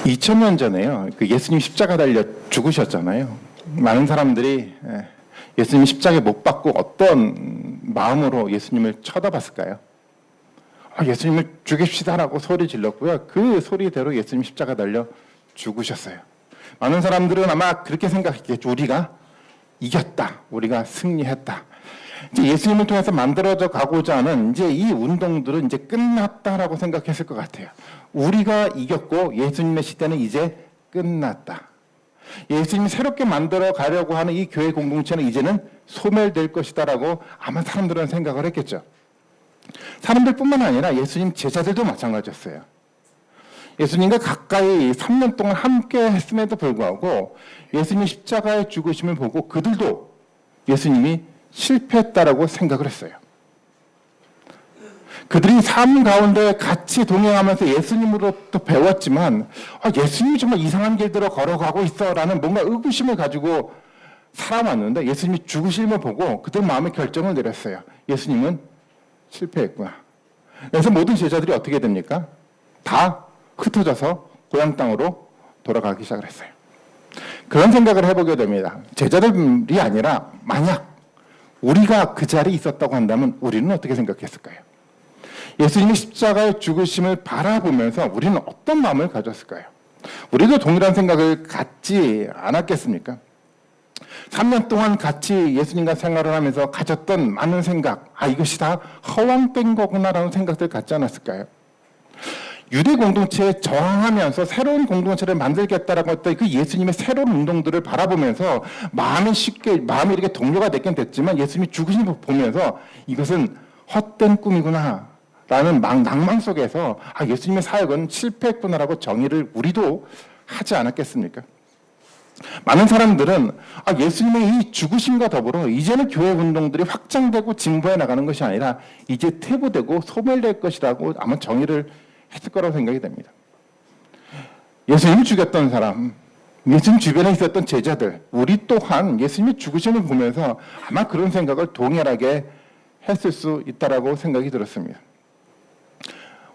2000년 전에요. 그 예수님 십자가 달려 죽으셨잖아요. 많은 사람들이 예수님 십자가에 못 박고 어떤 마음으로 예수님을 쳐다봤을까요? 예수님을 죽입시다라고 소리 질렀고요. 그 소리대로 예수님 십자가 달려 죽으셨어요. 많은 사람들은 아마 그렇게 생각했겠죠. 우리가 이겼다. 우리가 승리했다. 이제 예수님을 통해서 만들어져 가고자 하는 이제 이 운동들은 이제 끝났다라고 생각했을 것 같아요. 우리가 이겼고 예수님의 시대는 이제 끝났다. 예수님이 새롭게 만들어 가려고 하는 이 교회 공동체는 이제는 소멸될 것이다라고 아마 사람들은 생각을 했겠죠. 사람들뿐만 아니라 예수님 제자들도 마찬가지였어요. 예수님과 가까이 3년 동안 함께 했음에도 불구하고 예수님 십자가의 죽으심을 보고 그들도 예수님이 실패했다라고 생각을 했어요. 그들이 삶 가운데 같이 동행하면서 예수님으로부터 배웠지만 예수님이 정말 이상한 길들을 걸어가고 있어라는 뭔가 의구심을 가지고 살아왔는데 예수님이 죽으심을 보고 그들 마음의 결정을 내렸어요. 예수님은 실패했구나. 그래서 모든 제자들이 어떻게 됩니까? 다 흩어져서 고향 땅으로 돌아가기 시작을 했어요. 그런 생각을 해보게 됩니다. 제자들이 아니라 만약 우리가 그 자리에 있었다고 한다면 우리는 어떻게 생각했을까요? 예수님이 십자가의 죽으심을 바라보면서 우리는 어떤 마음을 가졌을까요? 우리도 동일한 생각을 갖지 않았겠습니까? 3년 동안 같이 예수님과 생활을 하면서 가졌던 많은 생각, 이것이 다 허황된 거구나라는 생각들 갖지 않았을까요? 유대 공동체에 저항하면서 새로운 공동체를 만들겠다라고 했던 그 예수님의 새로운 운동들을 바라보면서 마음이 이렇게 동료가 됐긴 됐지만 예수님이 죽으신 걸 보면서 이것은 헛된 꿈이구나 라는 낭만 속에서 예수님의 사역은 실패했구나라고 정의를 우리도 하지 않았겠습니까? 많은 사람들은 예수님의 이 죽으심과 더불어 이제는 교회 운동들이 확장되고 진보해 나가는 것이 아니라 이제 퇴보되고 소멸될 것이라고 아마 정의를 했을 거라고 생각이 됩니다. 예수님을 죽였던 사람, 예수님 주변에 있었던 제자들, 우리 또한 예수님의 죽으심을 보면서 아마 그런 생각을 동일하게 했을 수 있다라고 생각이 들었습니다.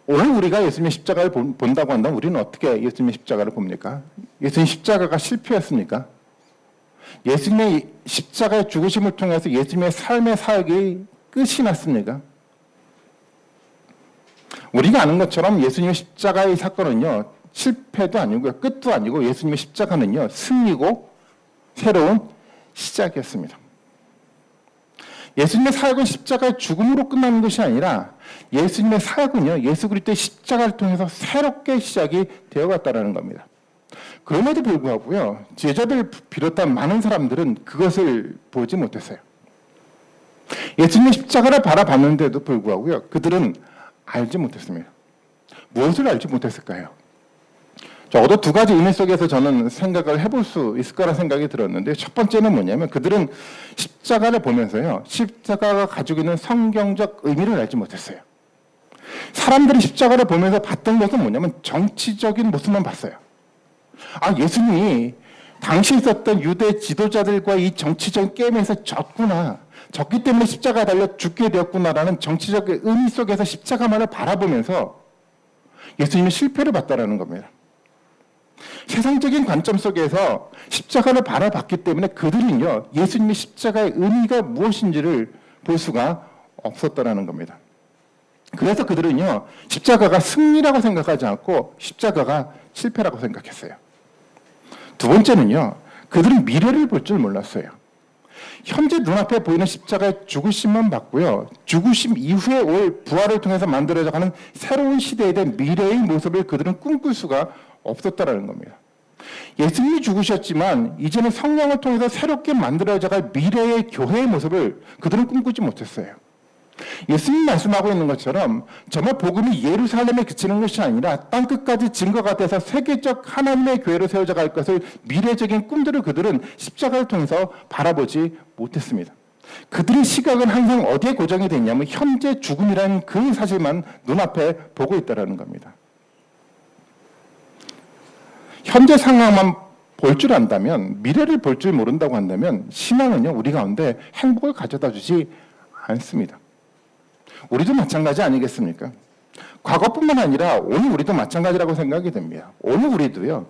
오늘 우리가 예수님의 십자가를 본다고 한다면 우리는 어떻게 예수님의 십자가를 봅니까? 예수님 십자가가 실패였습니까? 예수님의 십자가의 죽으심을 통해서 예수님의 삶의 사역이 끝이 났습니까? 우리가 아는 것처럼 예수님의 십자가의 사건은요, 실패도 아니고요, 끝도 아니고 예수님의 십자가는요, 승리고 새로운 시작이었습니다. 예수님의 사역은 십자가의 죽음으로 끝나는 것이 아니라 예수님의 사역은요, 예수 그리스도의 십자가를 통해서 새롭게 시작이 되어갔다는 겁니다. 그럼에도 불구하고요, 제자들 비롯한 많은 사람들은 그것을 보지 못했어요. 예수님의 십자가를 바라봤는데도 불구하고요, 그들은 알지 못했습니다. 무엇을 알지 못했을까요? 적어도 두 가지 의미 속에서 저는 생각을 해볼 수 있을 거라 생각이 들었는데, 첫 번째는 뭐냐면 그들은 십자가를 보면서요, 십자가가 가지고 있는 성경적 의미를 알지 못했어요. 사람들이 십자가를 보면서 봤던 것은 뭐냐면 정치적인 모습만 봤어요. 예수님이 당시 있었던 유대 지도자들과 이 정치적인 게임에서 졌구나, 졌기 때문에 십자가에 달려 죽게 되었구나라는 정치적 의미 속에서 십자가만을 바라보면서 예수님이 실패를 봤다라는 겁니다. 세상적인 관점 속에서 십자가를 바라봤기 때문에 그들은요, 예수님의 십자가의 의미가 무엇인지를 볼 수가 없었다라는 겁니다. 그래서 그들은요, 십자가가 승리라고 생각하지 않고 십자가가 실패라고 생각했어요. 두 번째는요, 그들은 미래를 볼 줄 몰랐어요. 현재 눈앞에 보이는 십자가의 죽으심만 봤고요, 죽으심 이후에 올 부활을 통해서 만들어져가는 새로운 시대에 대한 미래의 모습을 그들은 꿈꿀 수가 없었다라는 겁니다. 예수님이 죽으셨지만 이제는 성령을 통해서 새롭게 만들어져갈 미래의 교회의 모습을 그들은 꿈꾸지 못했어요. 예수님 말씀하고 있는 것처럼 정말 복음이 예루살렘에 그치는 것이 아니라 땅끝까지 증거가 돼서 세계적 하나님의 교회로 세워져 갈 것을, 미래적인 꿈들을 그들은 십자가를 통해서 바라보지 못했습니다. 그들의 시각은 항상 어디에 고정이 됐냐면 현재 죽음이라는 그 사실만 눈앞에 보고 있다는 겁니다. 현재 상황만 볼 줄 안다면, 미래를 볼 줄 모른다고 한다면 신앙은요, 우리 가운데 행복을 가져다 주지 않습니다. 우리도 마찬가지 아니겠습니까? 과거뿐만 아니라 오늘 우리도 마찬가지라고 생각이 됩니다. 오늘 우리도요.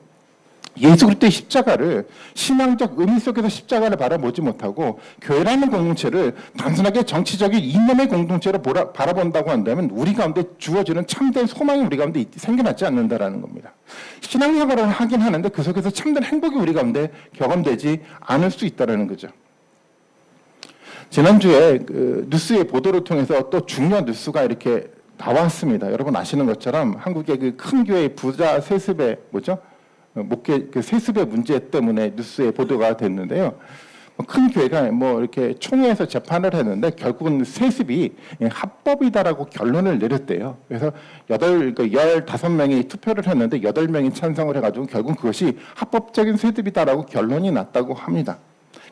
예수 그리스도의 십자가를 신앙적 의미 속에서 십자가를 바라보지 못하고 교회라는 공동체를 단순하게 정치적인 이념의 공동체로 바라본다고 한다면 우리 가운데 주어지는 참된 소망이 우리 가운데 생겨나지 않는다라는 겁니다. 신앙생활을 하긴 하는데 그 속에서 참된 행복이 우리 가운데 경험되지 않을 수 있다는 거죠. 지난주에 그 뉴스의 보도를 통해서 또 중요한 뉴스가 이렇게 나왔습니다. 여러분 아시는 것처럼 한국의 그 큰 교회의 부자 세습의 목회 그 세습의 문제 때문에 뉴스에 보도가 됐는데요. 큰 교회가 이렇게 총회에서 재판을 했는데 결국은 세습이 합법이다라고 결론을 내렸대요. 그래서 15명이 투표를 했는데 8명이 찬성을 해가지고 결국 그것이 합법적인 세습이다라고 결론이 났다고 합니다.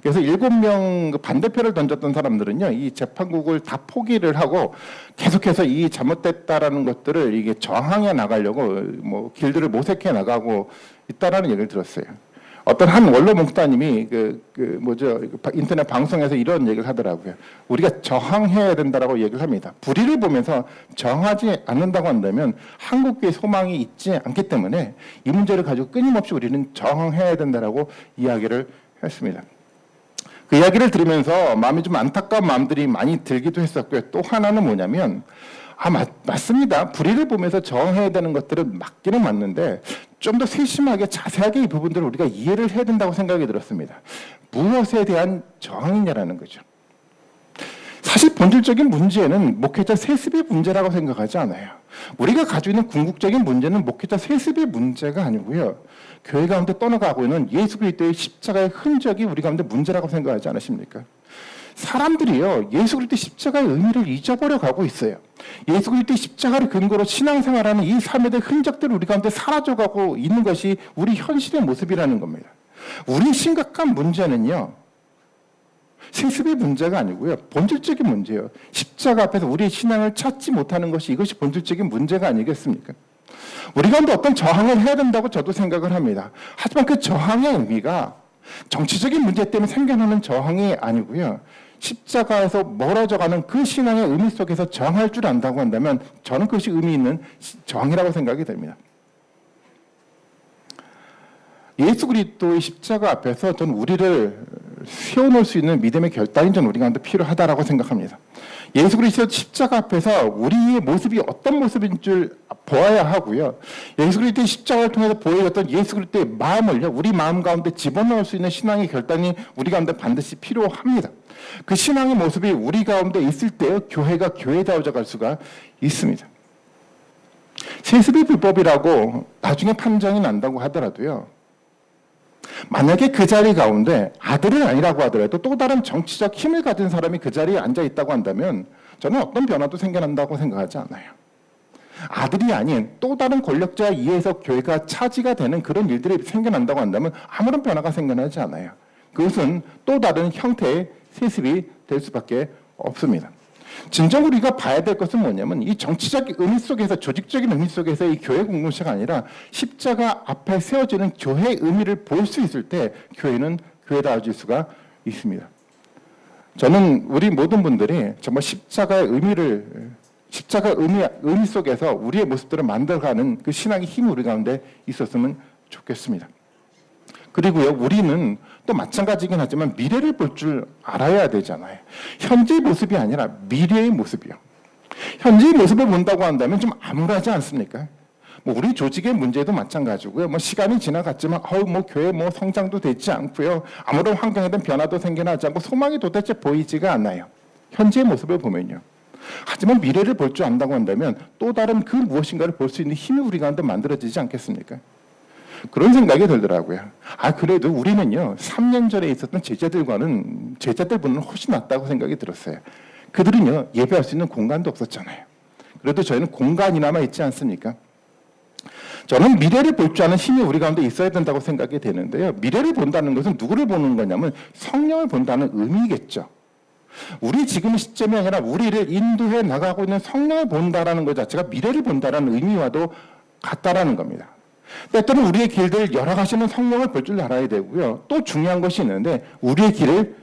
그래서 7명 반대표를 던졌던 사람들은요, 이 재판국을 다 포기를 하고 계속해서 이 잘못됐다라는 것들을 이게 저항해 나가려고 길들을 모색해 나가고 있다라는 얘기를 들었어요. 어떤 한 원로 목사님이 인터넷 방송에서 이런 얘기를 하더라고요. 우리가 저항해야 된다라고 얘기를 합니다. 불의를 보면서 저항하지 않는다고 한다면 한국교회 소망이 있지 않기 때문에 이 문제를 가지고 끊임없이 우리는 저항해야 된다라고 이야기를 했습니다. 그 이야기를 들으면서 마음이 좀 안타까운 마음들이 많이 들기도 했었고요. 또 하나는 뭐냐면 맞습니다. 불의를 보면서 저항해야 되는 것들은 맞기는 맞는데 좀 더 세심하게 자세하게 이 부분들을 우리가 이해를 해야 된다고 생각이 들었습니다. 무엇에 대한 저항이냐라는 거죠. 사실 본질적인 문제는 목회자 세습의 문제라고 생각하지 않아요. 우리가 가지고 있는 궁극적인 문제는 목회자 세습의 문제가 아니고요. 교회 가운데 떠나가고 있는 예수 그리스도의 십자가의 흔적이 우리 가운데 문제라고 생각하지 않으십니까? 사람들이요, 예수 그리스도의 십자가의 의미를 잊어버려 가고 있어요. 예수 그리스도의 십자가를 근거로 신앙생활하는 이 삶에 대한 흔적들을 우리 가운데 사라져가고 있는 것이 우리 현실의 모습이라는 겁니다. 우리 심각한 문제는요, 세습의 문제가 아니고요, 본질적인 문제예요. 십자가 앞에서 우리의 신앙을 찾지 못하는 것이 이것이 본질적인 문제가 아니겠습니까? 우리 가운데 어떤 저항을 해야 된다고 저도 생각을 합니다. 하지만 그 저항의 의미가 정치적인 문제 때문에 생겨나는 저항이 아니고요, 십자가에서 멀어져가는 그 신앙의 의미 속에서 저항할 줄 안다고 한다면 저는 그것이 의미 있는 저항이라고 생각이 됩니다. 예수 그리스도의 십자가 앞에서 저는 우리를 세워놓을 수 있는 믿음의 결단이 저는 우리 가운데 필요하다라고 생각합니다. 예수 그리스도 십자가 앞에서 우리의 모습이 어떤 모습인 줄 보아야 하고요. 예수 그리스도의 십자가를 통해서 보여줬던 예수 그리스도의 마음을요, 우리 마음 가운데 집어넣을 수 있는 신앙의 결단이 우리 가운데 반드시 필요합니다. 그 신앙의 모습이 우리 가운데 있을 때 교회가 교회다워져 갈 수가 있습니다. 세습이 불법이라고 나중에 판정이 난다고 하더라도요, 만약에 그 자리 가운데 아들은 아니라고 하더라도 또 다른 정치적 힘을 가진 사람이 그 자리에 앉아 있다고 한다면 저는 어떤 변화도 생겨난다고 생각하지 않아요. 아들이 아닌 또 다른 권력자에 의해서 교회가 차지가 되는 그런 일들이 생겨난다고 한다면 아무런 변화가 생겨나지 않아요. 그것은 또 다른 형태의 세습이 될 수밖에 없습니다. 진정 우리가 봐야 될 것은 뭐냐면 이 정치적 의미 속에서, 조직적인 의미 속에서 이 교회 공동체가 아니라 십자가 앞에 세워지는 교회의 의미를 볼 수 있을 때 교회는 교회다워질 수가 있습니다. 저는 우리 모든 분들이 정말 십자가의 의미 속에서 우리의 모습들을 만들어가는 그 신앙의 힘이 우리 가운데 있었으면 좋겠습니다. 그리고요, 우리는 또 마찬가지긴 하지만 미래를 볼 줄 알아야 되잖아요. 현재의 모습이 아니라 미래의 모습이요. 현재의 모습을 본다고 한다면 좀 암울하지 않습니까? 우리 조직의 문제도 마찬가지고요. 시간이 지나갔지만 교회 성장도 되지 않고요. 아무런 환경에 대한 변화도 생겨나지 않고 소망이 도대체 보이지가 않아요. 현재의 모습을 보면요. 하지만 미래를 볼 줄 안다고 한다면 또 다른 그 무엇인가를 볼 수 있는 힘이 우리 가운데 만들어지지 않겠습니까? 그런 생각이 들더라고요. 그래도 우리는요, 3년 전에 있었던 제자들보다는 훨씬 낫다고 생각이 들었어요. 그들은요, 예배할 수 있는 공간도 없었잖아요. 그래도 저희는 공간이나마 있지 않습니까? 저는 미래를 볼 줄 아는 힘이 우리 가운데 있어야 된다고 생각이 되는데요. 미래를 본다는 것은 누구를 보는 거냐면 성령을 본다는 의미겠죠. 우리 지금 시점이 아니라 우리를 인도해 나가고 있는 성령을 본다라는 것 자체가 미래를 본다라는 의미와도 같다라는 겁니다. 때때는 우리의 길들을 열어가시는 성령을 볼 줄 알아야 되고요. 또 중요한 것이 있는데 우리의 길을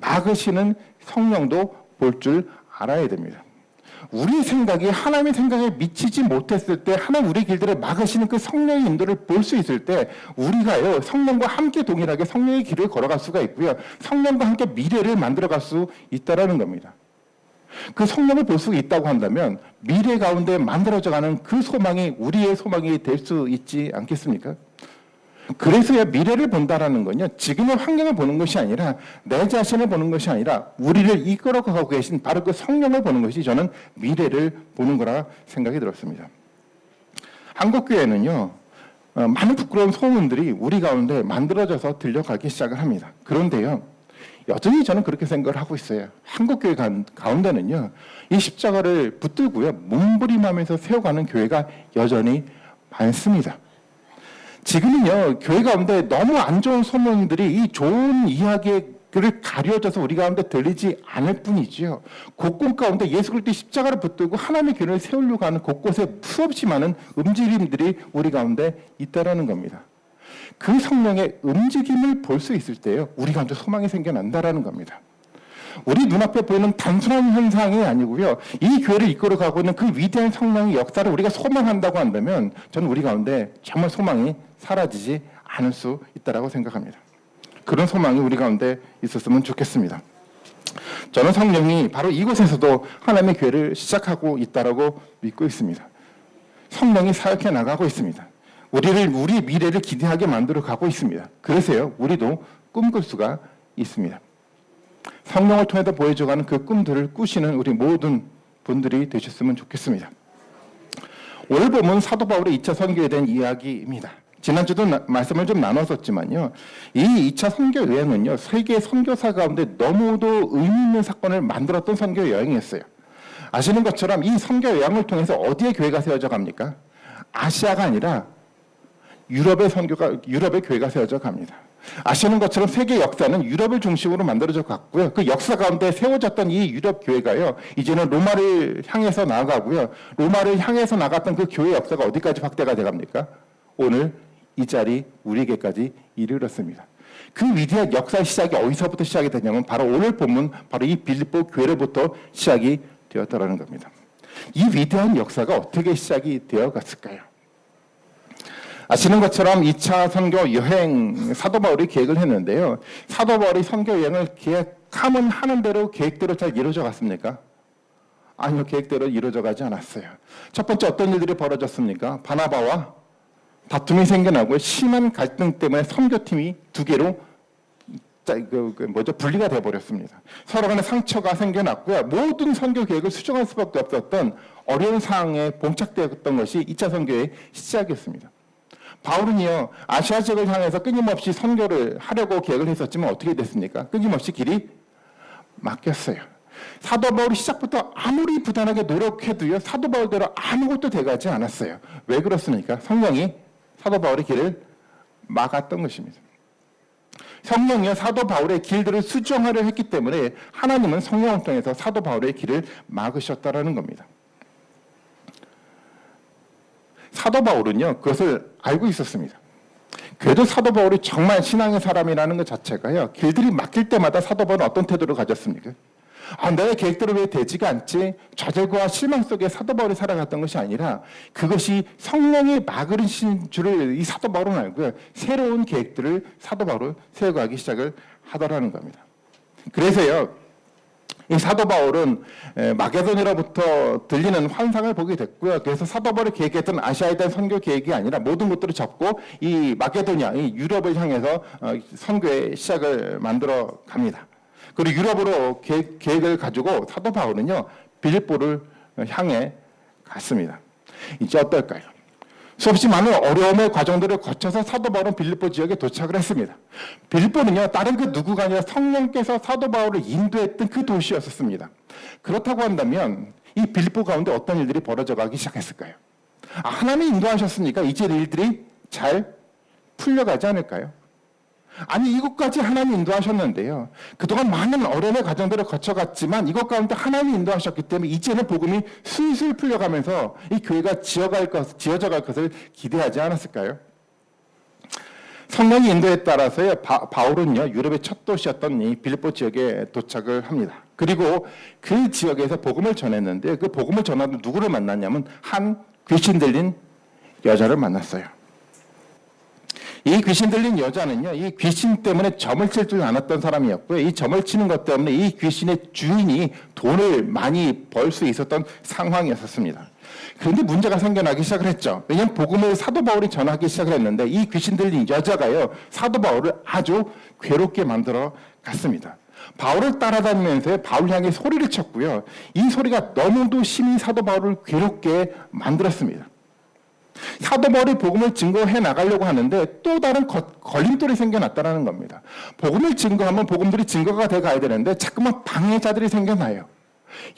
막으시는 성령도 볼 줄 알아야 됩니다. 우리 생각이 하나님의 생각에 미치지 못했을 때 하나님 우리 길들을 막으시는 그 성령의 인도를 볼 수 있을 때 우리가요 성령과 함께 동일하게 성령의 길을 걸어갈 수가 있고요. 성령과 함께 미래를 만들어갈 수 있다라는 겁니다. 그 성령을 볼 수 있다고 한다면 미래 가운데 만들어져가는 그 소망이 우리의 소망이 될 수 있지 않겠습니까? 그래서야 미래를 본다라는 건요. 지금의 환경을 보는 것이 아니라 내 자신을 보는 것이 아니라 우리를 이끌어가고 계신 바로 그 성령을 보는 것이 저는 미래를 보는 거라 생각이 들었습니다. 한국교회는요. 많은 부끄러운 소문들이 우리 가운데 만들어져서 들려가기 시작을 합니다. 그런데요. 여전히 저는 그렇게 생각을 하고 있어요. 한국교회 가운데는요. 이 십자가를 붙들고요. 몸부림하면서 세워가는 교회가 여전히 많습니다. 지금은요, 교회 가운데 너무 안 좋은 소문들이 이 좋은 이야기를 가려져서 우리 가운데 들리지 않을 뿐이지요. 곳곳 가운데 예수 그리스도의 십자가를 붙들고 하나님의 교회를 세우려고 하는 곳곳에 수없이 많은 움직임들이 우리 가운데 있다라는 겁니다. 그 성령의 움직임을 볼 수 있을 때요, 우리 가운데 소망이 생겨난다라는 겁니다. 우리 눈앞에 보이는 단순한 현상이 아니고요. 이 교회를 이끌어가고 있는 그 위대한 성령의 역사를 우리가 소망한다고 한다면 저는 우리 가운데 정말 소망이 사라지지 않을 수 있다고 생각합니다. 그런 소망이 우리 가운데 있었으면 좋겠습니다. 저는 성령이 바로 이곳에서도 하나님의 교회를 시작하고 있다고 믿고 있습니다. 성령이 사역해 나가고 있습니다. 우리의 미래를 기대하게 만들어 가고 있습니다. 그래서요, 우리도 꿈꿀 수가 있습니다. 성령을 통해서 보여줘가는 그 꿈들을 꾸시는 우리 모든 분들이 되셨으면 좋겠습니다. 오늘 보면 사도 바울의 2차 선교에 대한 이야기입니다. 지난주도 말씀을 좀 나눴었지만요. 이 2차 선교 여행은요. 세계 선교사 가운데 너무도 의미 있는 사건을 만들었던 선교 여행이었어요. 아시는 것처럼 이 선교 여행을 통해서 어디에 교회가 세워져 갑니까? 아시아가 아니라 유럽의 교회가 세워져 갑니다. 아시는 것처럼 세계 역사는 유럽을 중심으로 만들어져 갔고요. 그 역사 가운데 세워졌던 이 유럽 교회가요, 이제는 로마를 향해서 나아가고요. 로마를 향해서 나갔던 그 교회 역사가 어디까지 확대가 돼 갑니까? 오늘 이 자리 우리에게까지 이르렀습니다. 그 위대한 역사의 시작이 어디서부터 시작이 되냐면 바로 오늘 본문 바로 이 빌립보 교회로부터 시작이 되었다라는 겁니다. 이 위대한 역사가 어떻게 시작이 되어 갔을까요? 아시는 것처럼 2차 선교 여행 사도 바울이 계획을 했는데요. 사도 바울이 선교 여행을 계획하면 하는 대로 계획대로 잘 이루어져 갔습니까? 아니요, 계획대로 이루어져 가지 않았어요. 첫 번째 어떤 일들이 벌어졌습니까? 바나바와 다툼이 생겨나고 심한 갈등 때문에 선교팀이 두 개로 분리가 되어버렸습니다. 서로 간에 상처가 생겨났고요. 모든 선교 계획을 수정할 수밖에 없었던 어려운 상황에 봉착되었던 것이 2차 선교의 시작이었습니다. 바울은요, 아시아 지역을 향해서 끊임없이 선교를 하려고 계획을 했었지만 어떻게 됐습니까? 끊임없이 길이 막혔어요. 사도 바울이 시작부터 아무리 부단하게 노력해도요, 사도 바울대로 아무것도 돼가지 않았어요. 왜 그렇습니까? 성령이 사도 바울의 길을 막았던 것입니다. 성령이요, 사도 바울의 길들을 수정하려 했기 때문에 하나님은 성령을 통해서 사도 바울의 길을 막으셨다라는 겁니다. 사도 바울은요, 그것을 알고 있었습니다. 그래도 사도 바울이 정말 신앙의 사람이라는 것 자체가요, 길들이 막힐 때마다 사도 바울은 어떤 태도를 가졌습니까? 내 계획대로 왜 되지가 않지? 좌절과 실망 속에 사도 바울이 살아갔던 것이 아니라 그것이 성령이 막으신 줄을 이 사도 바울은 알고요, 새로운 계획들을 사도 바울은 세워가기 시작을 하더라는 겁니다. 그래서요, 이 사도 바울은 마게도니아로부터 들리는 환상을 보게 됐고요. 그래서 사도 바울이 계획했던 아시아에 대한 선교 계획이 아니라 모든 것들을 접고 이 마게도니아, 이 유럽을 향해서 선교의 시작을 만들어 갑니다. 그리고 유럽으로 계획을 가지고 사도 바울은요, 빌립보를 향해 갔습니다. 이제 어떨까요? 수없이 많은 어려움의 과정들을 거쳐서 사도 바울은 빌립보 지역에 도착을 했습니다. 빌립보는요, 다른 그 누구가 아니라 성령께서 사도 바울을 인도했던 그 도시였었습니다. 그렇다고 한다면 이 빌립보 가운데 어떤 일들이 벌어져 가기 시작했을까요? 하나님이 인도하셨으니까 이제 일들이 잘 풀려가지 않을까요? 아니, 이것까지 하나님이 인도하셨는데요, 그동안 많은 어려움의 과정들을 거쳐갔지만 이것 가운데 하나님이 인도하셨기 때문에 이제는 복음이 술술 풀려가면서 이 교회가 지어져 갈 것을 기대하지 않았을까요? 성령의 인도에 따라서요, 바울은요, 유럽의 첫 도시였던 이 빌립보 지역에 도착을 합니다. 그리고 그 지역에서 복음을 전했는데 그 복음을 전하던 누구를 만났냐면 한 귀신 들린 여자를 만났어요. 이 귀신 들린 여자는요, 이 귀신 때문에 점을 칠 줄 알았던 사람이었고요. 이 점을 치는 것 때문에 이 귀신의 주인이 돈을 많이 벌 수 있었던 상황이었습니다. 그런데 문제가 생겨나기 시작을 했죠. 왜냐하면 복음을 사도 바울이 전하기 시작을 했는데 이 귀신 들린 여자가요, 사도 바울을 아주 괴롭게 만들어 갔습니다. 바울을 따라다니면서 바울 향해 소리를 쳤고요. 이 소리가 너무도 심히 사도 바울을 괴롭게 만들었습니다. 사도 바울이 복음을 증거해 나가려고 하는데 또 다른 걸림돌이 생겨났다는 겁니다. 복음을 증거하면 복음들이 증거가 돼 가야 되는데 자꾸만 방해자들이 생겨나요.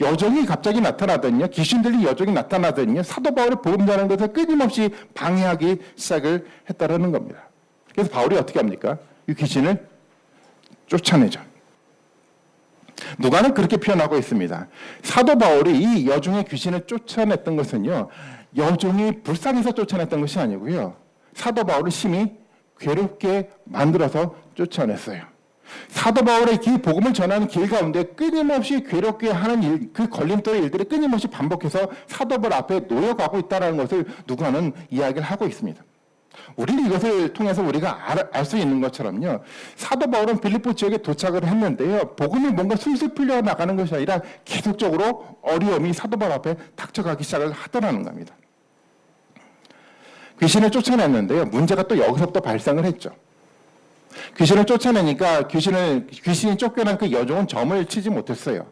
여종이 갑자기 나타나더니요, 귀신 들린 여종이 나타나더니요, 사도 바울이 복음 전하는 것을 끊임없이 방해하기 시작을 했다는 겁니다. 그래서 바울이 어떻게 합니까? 이 귀신을 쫓아내죠. 누가는 그렇게 표현하고 있습니다. 사도 바울이 이 여종의 귀신을 쫓아냈던 것은요, 여종이 불쌍해서 쫓아냈던 것이 아니고요, 사도 바울을 심히 괴롭게 만들어서 쫓아냈어요. 사도 바울의 그 복음을 전하는 길 가운데 끊임없이 괴롭게 하는 일, 그 걸림돌의 일들이 끊임없이 반복해서 사도 바울 앞에 놓여가고 있다는 것을 누가는 이야기를 하고 있습니다. 우리는 이것을 통해서 우리가 알 수 있는 것처럼요, 사도 바울은 빌립보 지역에 도착을 했는데요, 복음이 뭔가 술술 풀려 나가는 것이 아니라 계속적으로 어려움이 사도 바울 앞에 닥쳐가기 시작을 하더라는 겁니다. 귀신을 쫓아냈는데요, 문제가 또 여기서부터 발생을 했죠. 귀신을 쫓아내니까 귀신이 쫓겨난 그 여종은 점을 치지 못했어요.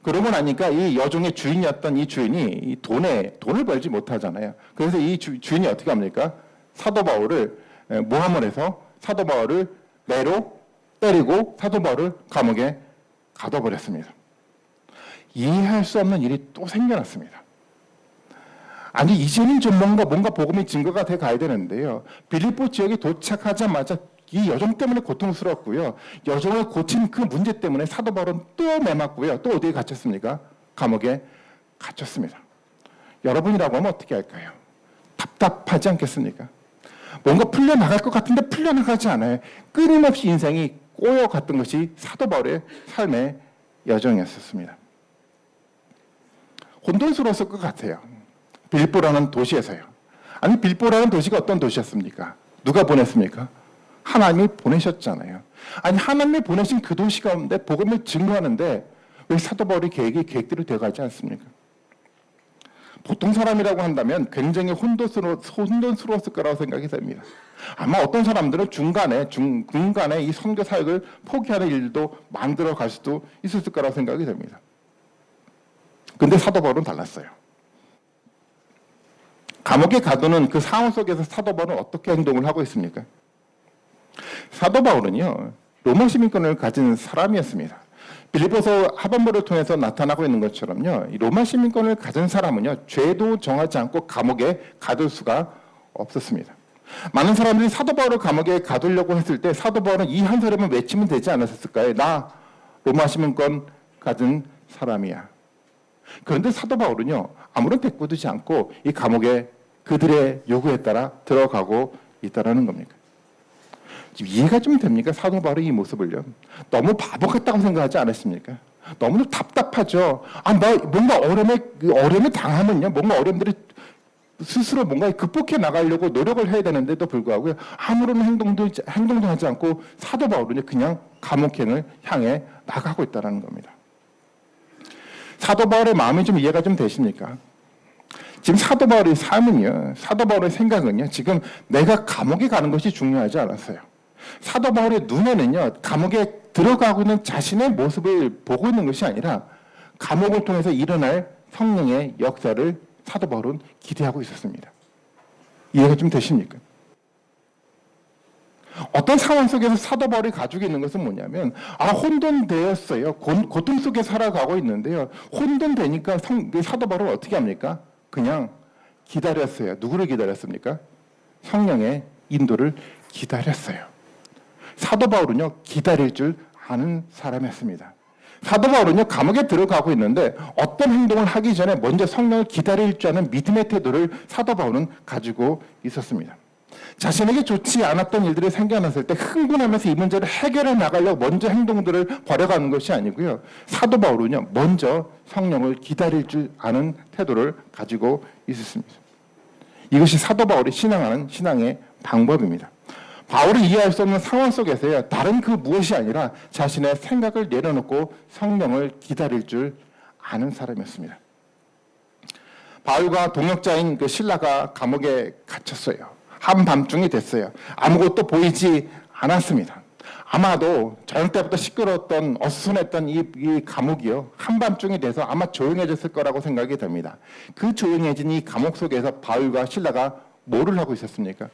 그러고 나니까 이 여종의 주인이었던 이 주인이 이 돈을 벌지 못하잖아요. 그래서 이 주인이 어떻게 합니까? 사도 바울을 모함을 해서 사도 바울을 매로 때리고 사도 바울을 감옥에 가둬버렸습니다. 이해할 수 없는 일이 또 생겨났습니다. 아니, 이제는 좀 뭔가 복음의 증거가 돼 가야 되는데요, 빌립보 지역에 도착하자마자 이 여종 때문에 고통스럽고요, 여종을 고친 그 문제 때문에 사도 바울은 또 매맞고요, 또 어디에 갇혔습니까? 감옥에 갇혔습니다. 여러분이라고 하면 어떻게 할까요? 답답하지 않겠습니까? 뭔가 풀려나갈 것 같은데 풀려나가지 않아요. 끊임없이 인생이 꼬여갔던 것이 사도 바울의 삶의 여정이었습니다. 혼돈스러웠을 것 같아요. 빌립보라는 도시에서요. 아니, 빌립보라는 도시가 어떤 도시였습니까? 누가 보냈습니까? 하나님이 보내셨잖아요. 아니, 하나님이 보내신 그 도시 가운데 복음을 증거하는데 왜 사도 바울의 계획대로 되어가지 않습니까? 보통 사람이라고 한다면 굉장히 혼돈스러웠을 거라고 생각이 됩니다. 아마 어떤 사람들은 중간에 이 선교 사역을 포기하는 일도 만들어 갈 수도 있었을 거라고 생각이 됩니다. 근데 사도 바울은 달랐어요. 감옥에 가두는 그 상황 속에서 사도 바울은 어떻게 행동을 하고 있습니까? 사도 바울은요, 로마 시민권을 가진 사람이었습니다. 빌립보서 하반부를 통해서 나타나고 있는 것처럼요, 이 로마 시민권을 가진 사람은요, 죄도 정하지 않고 감옥에 가둘 수가 없었습니다. 많은 사람들이 사도 바울을 감옥에 가두려고 했을 때 사도 바울은 이 한 소리만 외치면 되지 않았을까요? 나 로마 시민권 가진 사람이야. 그런데 사도 바울은요, 아무런 대꾸 두지 않고 이 감옥에 그들의 요구에 따라 들어가고 있다라는 겁니까? 지금 이해가 좀 됩니까? 사도 바울의 이 모습을요. 너무 바보 같다고 생각하지 않으십니까? 너무 답답하죠. 뭔가 어려움에 당하면요, 뭔가 어려움들이 스스로 뭔가 극복해 나가려고 노력을 해야 되는데도 불구하고요, 아무런 행동도 하지 않고 사도 바울은 그냥 감옥행을 향해 나가고 있다는 겁니다. 사도 바울의 마음이 좀 이해가 좀 되십니까? 지금 사도 바울의 삶은요, 사도 바울의 생각은요, 지금 내가 감옥에 가는 것이 중요하지 않았어요. 사도 바울의 눈에는요, 감옥에 들어가고 있는 자신의 모습을 보고 있는 것이 아니라 감옥을 통해서 일어날 성령의 역사를 사도 바울은 기대하고 있었습니다. 이해가 좀 되십니까? 어떤 상황 속에서 사도 바울이 가지고 있는 것은 뭐냐면, 혼돈되었어요. 고통 속에 살아가고 있는데요, 혼돈되니까 사도 바울은 어떻게 합니까? 그냥 기다렸어요. 누구를 기다렸습니까? 성령의 인도를 기다렸어요. 사도 바울은요, 기다릴 줄 아는 사람이었습니다. 사도 바울은요, 감옥에 들어가고 있는데 어떤 행동을 하기 전에 먼저 성령을 기다릴 줄 아는 믿음의 태도를 사도 바울은 가지고 있었습니다. 자신에게 좋지 않았던 일들이 생겨났을 때 흥분하면서 이 문제를 해결해 나가려고 먼저 행동들을 벌여가는 것이 아니고요. 사도 바울은요, 먼저 성령을 기다릴 줄 아는 태도를 가지고 있었습니다. 이것이 사도 바울이 신앙하는 신앙의 방법입니다. 바울이 이해할 수 없는 상황 속에서요, 다른 그 무엇이 아니라 자신의 생각을 내려놓고 성령을 기다릴 줄 아는 사람이었습니다. 바울과 동역자인 그 실라가 감옥에 갇혔어요. 한밤중이 됐어요. 아무것도 보이지 않았습니다. 아마도 저녁 때부터 시끄러웠던 어수선했던 이 감옥이요, 한밤중이 돼서 아마 조용해졌을 거라고 생각이 됩니다. 그 조용해진 이 감옥 속에서 바울과 실라가 뭐를 하고 있었습니까?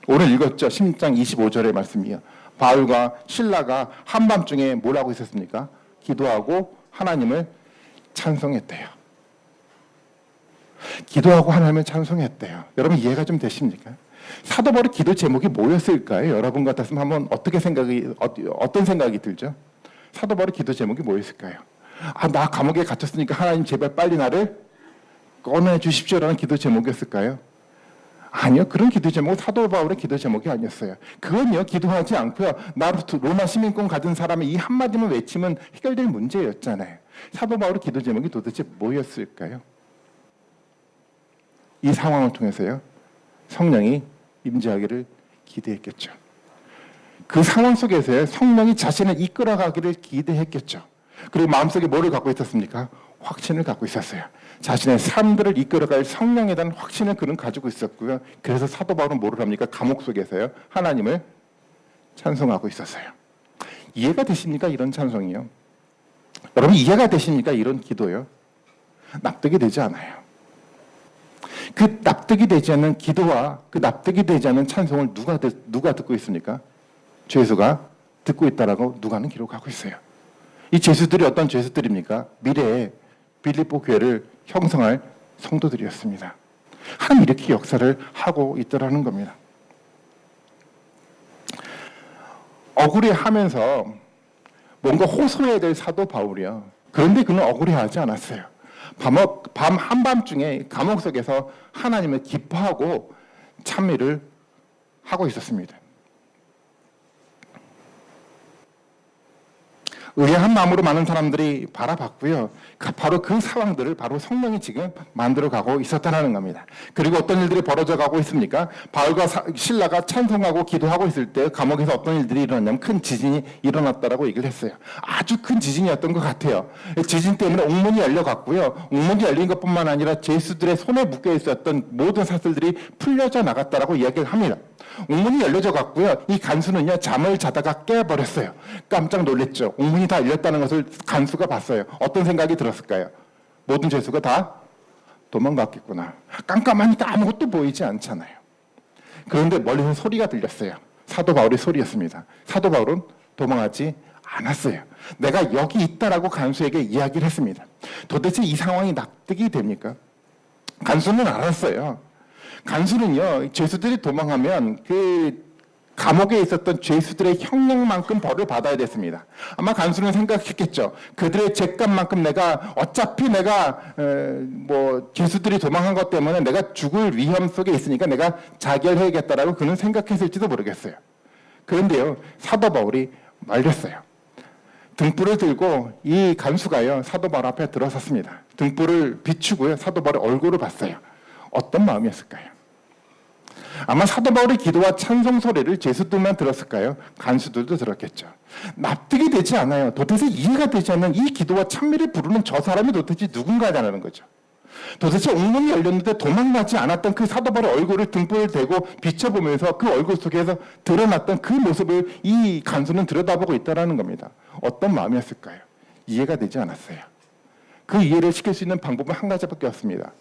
오늘 읽었죠. 16장 25절의 말씀이요. 바울과 실라가 한밤중에 뭘 하고 있었습니까? 기도하고 하나님을 찬송했대요. 기도하고 하나님을 찬송했대요. 여러분 이해가 좀 되십니까? 사도 바울의 기도 제목이 뭐였을까요? 여러분 같았으면 한번 어떤 생각이 들죠? 사도 바울의 기도 제목이 뭐였을까요? 나 감옥에 갇혔으니까 하나님 제발 빨리 나를 꺼내 주십시오라는 기도 제목이었을까요? 아니요. 그런 기도 제목은 사도 바울의 기도 제목이 아니었어요. 그건요, 기도하지 않고요, 나로 로마 시민권 가진 사람의 이 한마디만 외치면 해결될 문제였잖아요. 사도 바울의 기도 제목이 도대체 뭐였을까요? 이 상황을 통해서요, 성령이 임재하기를 기대했겠죠. 그 상황 속에서요, 성령이 자신을 이끌어가기를 기대했겠죠. 그리고 마음속에 뭐를 갖고 있었습니까? 확신을 갖고 있었어요. 자신의 삶들을 이끌어갈 성령에 대한 확신을 그는 가지고 있었고요. 그래서 사도 바울은 뭐를 합니까? 감옥 속에서요, 하나님을 찬송하고 있었어요. 이해가 되십니까? 이런 찬송이요. 여러분 이해가 되십니까? 이런 기도요. 납득이 되지 않아요. 그 납득이 되지 않는 기도와 그 납득이 되지 않는 찬송을 누가 듣고 있습니까? 죄수가 듣고 있다라고 누가는 기록하고 있어요. 이 죄수들이 어떤 죄수들입니까? 미래에 빌립보 교회를 형성할 성도들이었습니다. 하나님 이렇게 역사를 하고 있더라는 겁니다. 억울해하면서 뭔가 호소해야 될 사도 바울이요. 그런데 그는 억울해하지 않았어요. 밤 한밤중에 감옥 속에서 하나님을 기뻐하고 찬미를 하고 있었습니다. 의아한 마음으로 많은 사람들이 바라봤고요. 바로 그 상황들을 바로 성령이 지금 만들어가고 있었다는 겁니다. 그리고 어떤 일들이 벌어져가고 있습니까? 바울과 실라가 찬송하고 기도하고 있을 때 감옥에서 어떤 일들이 일어났냐면 큰 지진이 일어났다라고 얘기를 했어요. 아주 큰 지진이었던 것 같아요. 지진 때문에 옥문이 열려갔고요. 옥문이 열린 것뿐만 아니라 죄수들의 손에 묶여 있었던 모든 사슬들이 풀려져 나갔다라고 이야기를 합니다. 옥문이 열려져 갔고요. 이 간수는요, 잠을 자다가 깨버렸어요. 깜짝 놀랐죠. 옥문이 다 열렸다는 것을 간수가 봤어요. 어떤 생각이 들었을까요? 모든 죄수가 다 도망갔겠구나. 깜깜하니까 아무것도 보이지 않잖아요. 그런데 멀리서 소리가 들렸어요. 사도 바울의 소리였습니다. 사도 바울은 도망하지 않았어요. 내가 여기 있다라고 간수에게 이야기를 했습니다. 도대체 이 상황이 납득이 됩니까? 간수는 알았어요. 간수는요, 죄수들이 도망하면 그 감옥에 있었던 죄수들의 형량만큼 벌을 받아야 됐습니다. 아마 간수는 생각했겠죠. 그들의 죄값만큼 어차피 죄수들이 도망한 것 때문에 내가 죽을 위험 속에 있으니까 내가 자결해야겠다라고 그는 생각했을지도 모르겠어요. 그런데요, 사도 바울이 말렸어요. 등불을 들고 이 간수가요, 사도 바울 앞에 들어섰습니다. 등불을 비추고요, 사도 바울의 얼굴을 봤어요. 어떤 마음이었을까요? 아마 사도 바울의 기도와 찬송 소리를 죄수들만 들었을까요? 간수들도 들었겠죠. 납득이 되지 않아요. 도대체 이해가 되지 않는 이 기도와 찬미를 부르는 저 사람이 도대체 누군가냐는 거죠. 도대체 옥문이 열렸는데 도망가지 않았던 그 사도 바울의 얼굴을 등불을 대고 비춰보면서 그 얼굴 속에서 드러났던 그 모습을 이 간수는 들여다보고 있다는 겁니다. 어떤 마음이었을까요? 이해가 되지 않았어요. 그 이해를 시킬 수 있는 방법은 한 가지밖에 없습니다.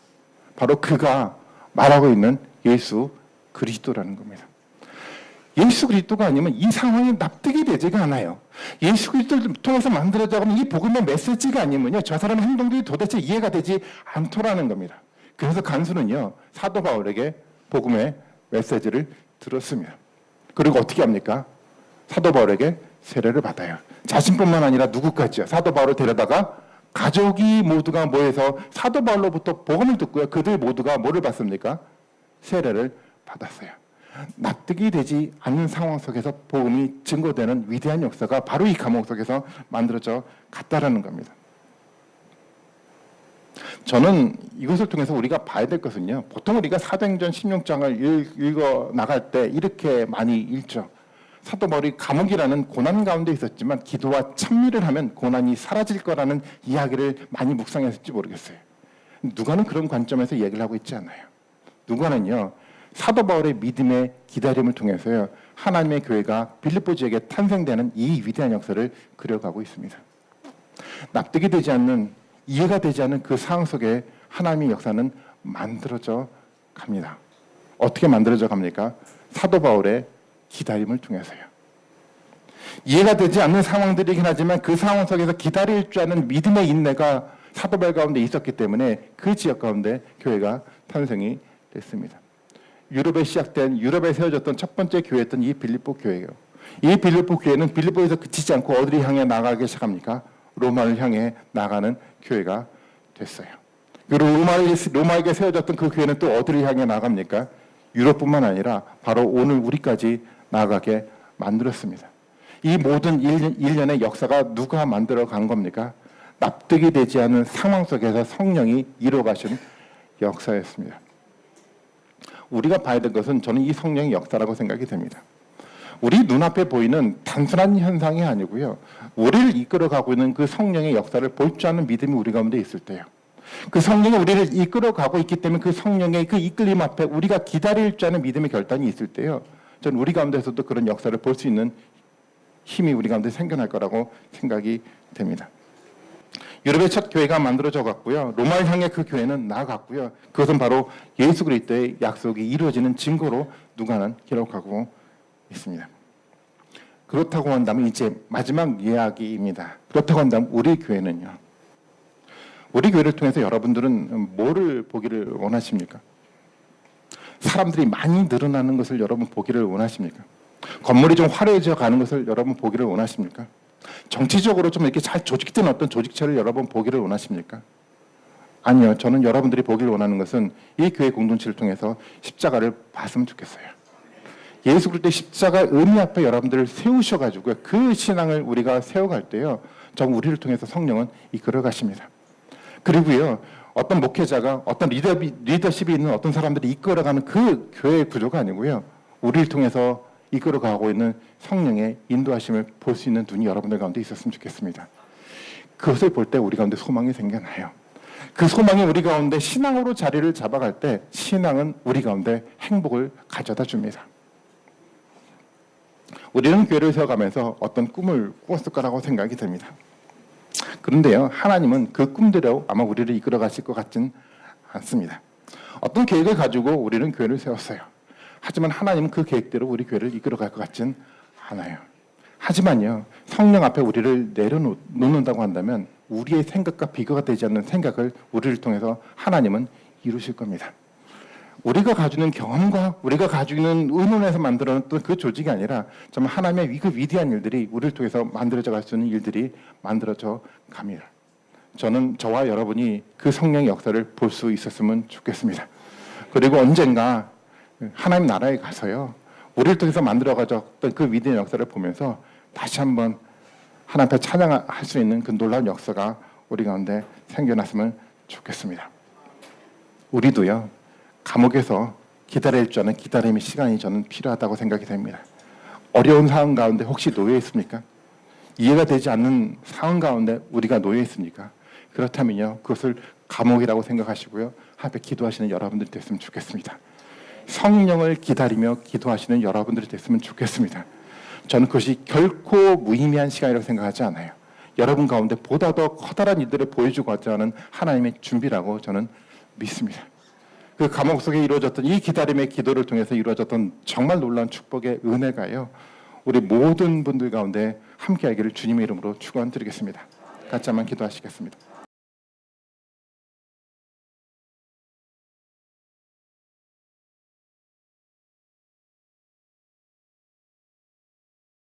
바로 그가 말하고 있는 예수 그리스도라는 겁니다. 예수 그리스도가 아니면 이 상황이 납득이 되지가 않아요. 예수 그리스도를 통해서 만들어져 가는 이 복음의 메시지가 아니면요, 저 사람의 행동들이 도대체 이해가 되지 않더라는 겁니다. 그래서 간수는요, 사도 바울에게 복음의 메시지를 들었습니다. 그리고 어떻게 합니까? 사도 바울에게 세례를 받아요. 자신뿐만 아니라 누구까지요? 사도 바울을 데려다가 가족이 모두가 모여서 사도 바울로부터 복음을 듣고요, 그들 모두가 뭐를 받습니까? 세례를 받았어요. 납득이 되지 않는 상황 속에서 복음이 증거되는 위대한 역사가 바로 이 감옥 속에서 만들어져 갔다라는 겁니다. 저는 이것을 통해서 우리가 봐야 될 것은요. 보통 우리가 사도행전 16장을 읽어 나갈 때 이렇게 많이 읽죠. 사도 바울이 감옥이라는 고난 가운데 있었지만 기도와 찬미를 하면 고난이 사라질 거라는 이야기를 많이 묵상했을지 모르겠어요. 누가는 그런 관점에서 얘기를 하고 있지 않아요. 누가는요. 사도 바울의 믿음의 기다림을 통해서요. 하나님의 교회가 빌립보 지역에 탄생되는 이 위대한 역사를 그려가고 있습니다. 납득이 되지 않는, 이해가 되지 않는 그 상황 속에 하나님의 역사는 만들어져 갑니다. 어떻게 만들어져 갑니까? 사도 바울의 기다림을 통해서요. 이해가 되지 않는 상황들이긴 하지만 그 상황 속에서 기다릴 줄 아는 믿음의 인내가 사도 바울 가운데 있었기 때문에 그 지역 가운데 교회가 탄생이 됐습니다. 유럽에 세워졌던 첫 번째 교회였던 이 빌립보 교회예요. 이 빌립보 교회는 빌립보에서 그치지 않고 어디를 향해 나가기 시작합니까? 로마를 향해 나가는 교회가 됐어요. 그리고 로마에게 세워졌던 그 교회는 또 어디를 향해 나갑니까? 유럽뿐만 아니라 바로 오늘 우리까지 나아가게 만들었습니다. 이 모든 일련의 역사가 누가 만들어 간 겁니까? 납득이 되지 않은 상황 속에서 성령이 이루어가신 역사였습니다. 우리가 봐야 될 것은 저는 이 성령의 역사라고 생각이 됩니다. 우리 눈앞에 보이는 단순한 현상이 아니고요. 우리를 이끌어가고 있는 그 성령의 역사를 볼 줄 아는 믿음이 우리 가운데 있을 때요. 그 성령이 우리를 이끌어가고 있기 때문에 그 성령의 그 이끌림 앞에 우리가 기다릴 줄 아는 믿음의 결단이 있을 때요. 저는 우리 가운데서도 그런 역사를 볼 수 있는 힘이 우리 가운데 생겨날 거라고 생각이 됩니다. 유럽의 첫 교회가 만들어져 갔고요. 로마를 향해 그 교회는 나아갔고요. 그것은 바로 예수 그리스도의 약속이 이루어지는 증거로 누가는 기록하고 있습니다. 그렇다고 한다면 이제 마지막 이야기입니다. 그렇다고 한다면 우리 교회는요. 우리 교회를 통해서 여러분들은 뭐를 보기를 원하십니까? 사람들이 많이 늘어나는 것을 여러분 보기를 원하십니까? 건물이 좀 화려해져 가는 것을 여러분 보기를 원하십니까? 정치적으로 좀 이렇게 잘 조직된 어떤 조직체를 여러분 보기를 원하십니까? 아니요. 저는 여러분들이 보기를 원하는 것은 이 교회 공동체를 통해서 십자가를 봤으면 좋겠어요. 예수 그리스도의 십자가 의미 앞에 여러분들을 세우셔가지고 그 신앙을 우리가 세워갈 때요. 정말 우리를 통해서 성령은 이끌어 가십니다. 그리고요. 어떤 목회자가 어떤 리더십이 있는 어떤 사람들이 이끌어가는 그 교회의 구조가 아니고요. 우리를 통해서 이끌어가고 있는 성령의 인도하심을 볼 수 있는 눈이 여러분들 가운데 있었으면 좋겠습니다. 그것을 볼 때 우리 가운데 소망이 생겨나요. 그 소망이 우리 가운데 신앙으로 자리를 잡아갈 때 신앙은 우리 가운데 행복을 가져다 줍니다. 우리는 교회를 세워가면서 어떤 꿈을 꾸었을 거라고 생각이 됩니다. 그런데요, 하나님은 그 꿈대로 아마 우리를 이끌어 가실 것 같진 않습니다. 어떤 계획을 가지고 우리는 교회를 세웠어요. 하지만 하나님은 그 계획대로 우리 교회를 이끌어 갈 것 같진 않아요. 하지만요, 성령 앞에 우리를 내려놓는다고 한다면 우리의 생각과 비교가 되지 않는 생각을 우리를 통해서 하나님은 이루실 겁니다. 우리가 가지고 있는 경험과 우리가 가지고 있는 의논에서 만들어놨던 그 조직이 아니라 정말 하나님의 그 위대한 일들이 우리를 통해서 만들어져 갈 수 있는 일들이 만들어져 갑니다. 저는 저와 여러분이 그 성령의 역사를 볼 수 있었으면 좋겠습니다. 그리고 언젠가 하나님 나라에 가서요, 우리를 통해서 만들어가졌던 그 위대한 역사를 보면서 다시 한번 하나님 앞에 찬양할 수 있는 그 놀라운 역사가 우리 가운데 생겨났으면 좋겠습니다. 우리도요, 감옥에서 기다릴 줄 아는 기다림의 시간이 저는 필요하다고 생각이 됩니다. 어려운 상황 가운데 혹시 놓여 있습니까? 이해가 되지 않는 상황 가운데 우리가 놓여 있습니까? 그렇다면요, 그것을 감옥이라고 생각하시고요, 하나님께 기도하시는 여러분들이 됐으면 좋겠습니다. 성령을 기다리며 기도하시는 여러분들이 됐으면 좋겠습니다. 저는 그것이 결코 무의미한 시간이라고 생각하지 않아요. 여러분 가운데 보다 더 커다란 일들을 보여주고자 하는 하나님의 준비라고 저는 믿습니다. 그 감옥 속에 이루어졌던 이 기다림의 기도를 통해서 이루어졌던 정말 놀라운 축복의 은혜가요, 우리 모든 분들 가운데 함께하기를 주님의 이름으로 축원드리겠습니다. 같이 한번 기도하시겠습니다.